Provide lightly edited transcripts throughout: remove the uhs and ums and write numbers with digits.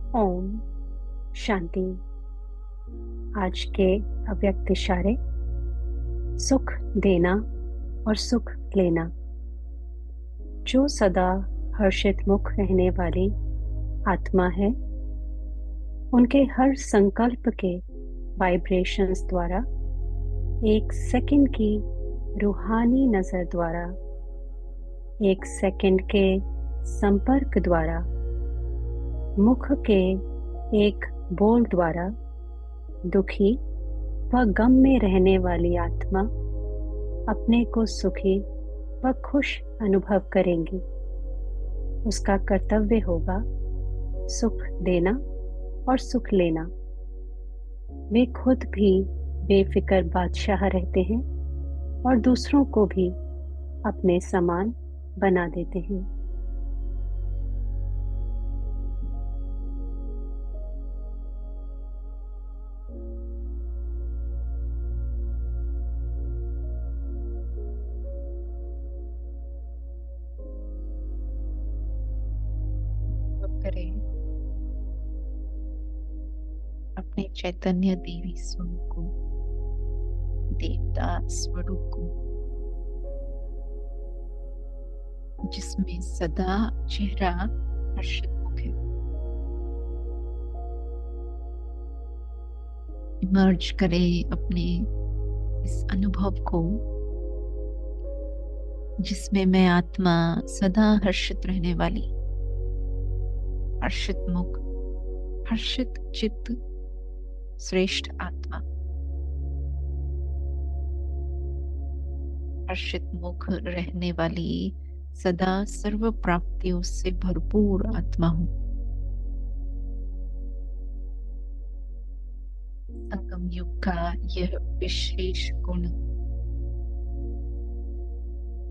ओम शांति। आज के अव्यक्त इशारे। सुख देना और सुख लेना। जो सदा हर्षित मुख रहने वाली आत्मा है, उनके हर संकल्प के वाइब्रेशंस द्वारा, एक सेकंड की रूहानी नजर द्वारा, एक सेकंड के संपर्क द्वारा, मुख के एक बोल द्वारा दुखी व गम में रहने वाली आत्मा अपने को सुखी व खुश अनुभव करेंगी। उसका कर्तव्य होगा सुख देना और सुख लेना। वे खुद भी बेफिक्र बादशाह रहते हैं और दूसरों को भी अपने समान बना देते हैं। करें अपने चैतन्य देवी स्वरूप को, देवता स्वरूप को, जिसमें सदा चेहरा हर्षित मुख है। इमर्ज करें अपने इस अनुभव को, जिसमें मैं आत्मा सदा हर्षित रहने वाली, हर्षित मुख, हर्षित चित्त, श्रेष्ठ आत्मा, हर्षित मुख रहने वाली, सदा सर्व प्राप्तियों से भरपूर आत्मा हूं। संगम युग का यह विशेष गुण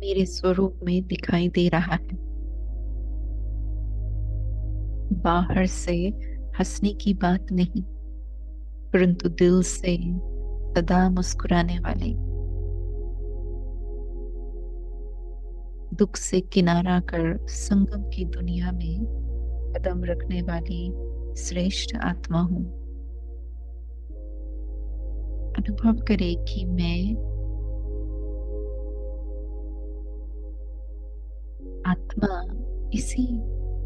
मेरे स्वरूप में दिखाई दे रहा है। बाहर से हंसने की बात नहीं, परंतु दिल से सदा मुस्कुराने वाली, दुख से किनारा कर संगम की दुनिया में कदम रखने वाली श्रेष्ठ आत्मा हूं। अनुभव करे कि मैं आत्मा इसी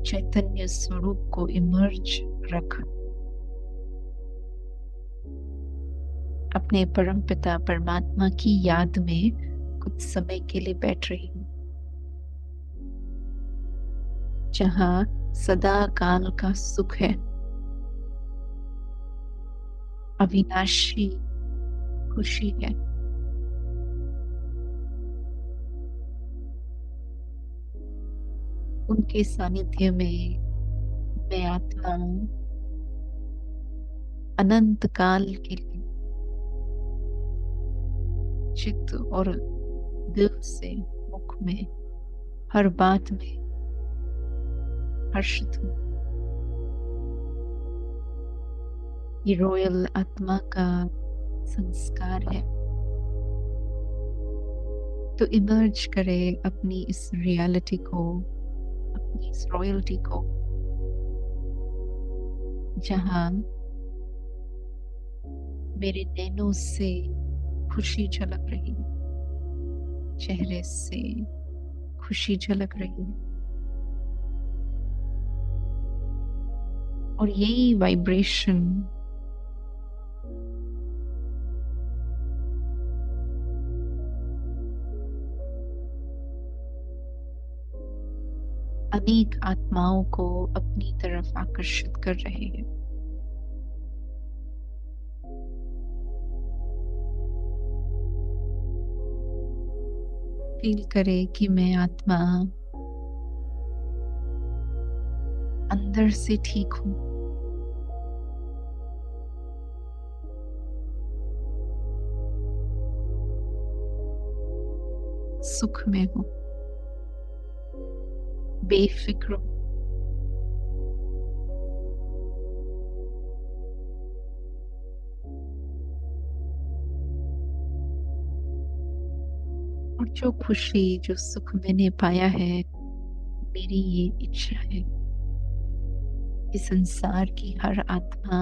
चैतन्य स्वरूप को इमर्ज रख अपने परमपिता परमात्मा की याद में कुछ समय के लिए बैठ रही हूं, जहां सदा काल का सुख है, अविनाशी खुशी है। उनके सानिध्य में मैं आत्मा अनंत काल के लिए चित्त और दिल से, मुख में, हर बात में हर्षित हूं। ये रॉयल आत्मा का संस्कार है। तो इमर्ज करे अपनी इस रियलिटी को, अपनी इस रॉयल्टी को, जहां मेरे नैनों से खुशी झलक रही है, चेहरे से खुशी झलक रही है, और यही वाइब्रेशन अनेक आत्माओं को अपनी तरफ आकर्षित कर रहे हैं। फील करे कि मैं आत्मा अंदर से ठीक हूं, सुख में हूं, बेफिक्र हूं, और जो खुशी, जो सुख मैंने पाया है, मेरी ये इच्छा है कि संसार की हर आत्मा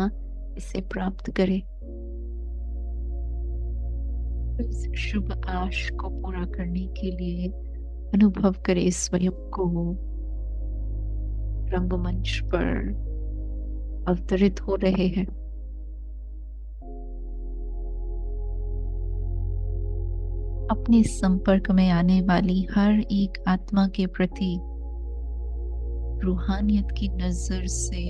इसे प्राप्त करे। तो इस शुभ आश को पूरा करने के लिए अनुभव करे स्वयं को रंगमंच पर अवतरित हो रहे हैं। अपने संपर्क में आने वाली हर एक आत्मा के प्रति रूहानियत की नजर से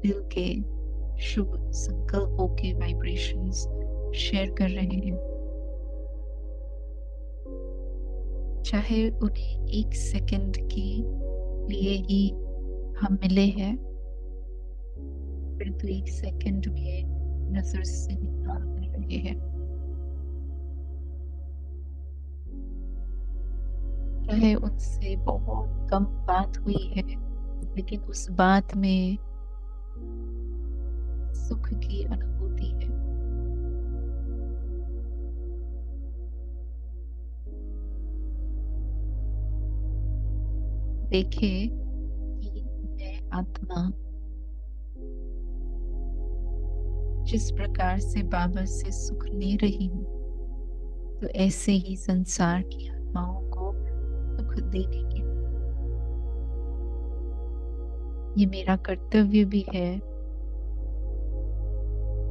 दिल के शुभ संकल्पों के वाइब्रेशंस शेयर कर रहे हैं। चाहे उन्हें 1 सेकंड के लिए ही हम मिले हैं, परंतु 1 सेकंड में नजर से निकाल रहे हैं। चाहे उनसे बहुत कम बात हुई है, लेकिन उस बात में सुख की अनुभूति है। देखे कि मैं आत्मा जिस प्रकार से बाबा से सुख ले रही हूँ, तो ऐसे ही संसार की आत्माओं को सुख देने के ये मेरा कर्तव्य भी है,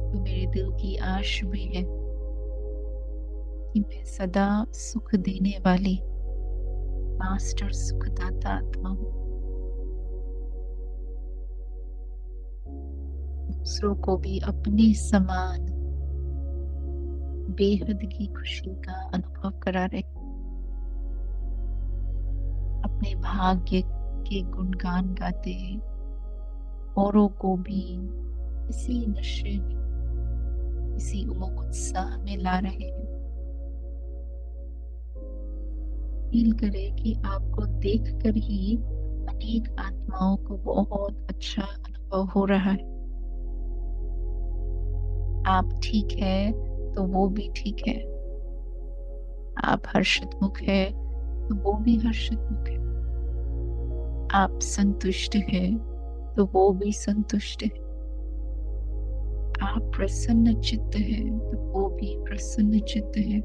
तो मेरे दिल की आश भी है कि मैं सदा सुख देने वाली मास्टर सुखदाता आत्मा हूँ। दूसरों को भी अपने समान बेहद की खुशी का अनुभव करा रहे, अपने भाग्य के गुणगान गाते औरों को भी इसी नशे में, इसी उमंग उत्साह में ला रहे हैं। फील करे कि आपको देखकर ही अनेक आत्माओं को बहुत अच्छा अनुभव हो रहा है। आप ठीक है तो वो भी ठीक है, आप हर्षित मुख है तो वो भी हर्षित मुख है, आप संतुष्ट है तो वो भी संतुष्ट है, आप प्रसन्न चित्त है तो वो भी प्रसन्न चित्त है।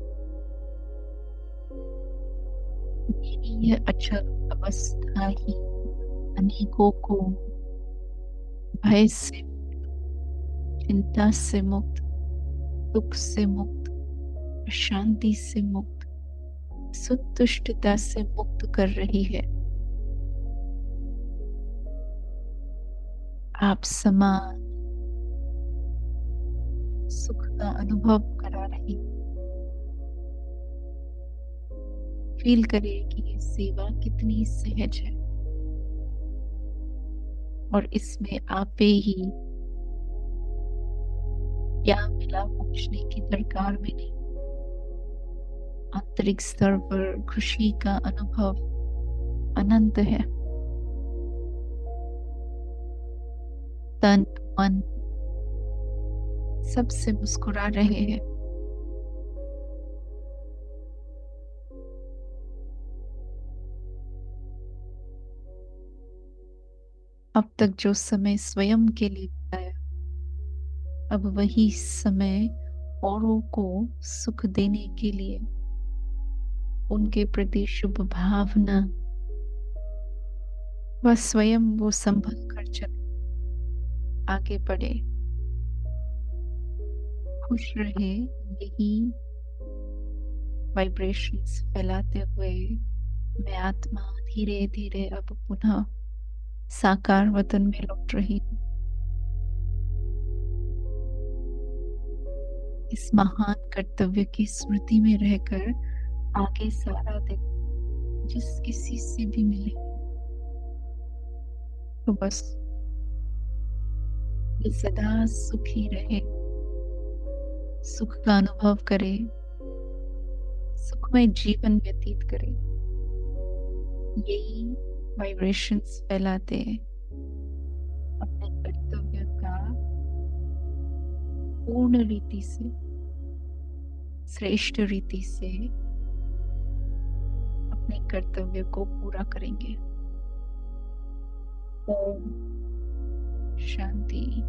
मेरी यह अचल अवस्था ही अनेकों को भय से, चिंता से मुक्त, दुख से मुक्त, अशांति से मुक्त, संतुष्टता से मुक्त कर रही है। आप समान सुख का अनुभव करा रही। फील करे कि ये सेवा कितनी सहज है और इसमें आपे ही क्या मिला पूछने की दरकार में नहीं। आंतरिक स्तर पर खुशी का अनुभव अनंत है। तन मन सबसे मुस्कुरा रहे हैं। अब तक जो समय स्वयं के लिए बिताया, अब वही समय औरों को सुख देने के लिए, उनके प्रति शुभ भावना वह स्वयं वो संभल कर चले, आगे बढ़े, खुश रहे। यही वाइब्रेशंस फैलाते हुए मैं आत्मा धीरे धीरे अब पुनः साकार वतन में लौट रही हूँ। इस महान कर्तव्य की स्मृति में रहकर आगे सारा दिन जिस किसी से भी मिले तो बस ये सदा सुखी रहे, सुख का अनुभव करे, सुखमय जीवन व्यतीत करे। यही वाइब्रेशंस फैलाते अपने कर्तव्य का पूर्ण रीति से, श्रेष्ठ रीति से अपने कर्तव्य को पूरा करेंगे। ओम शांति।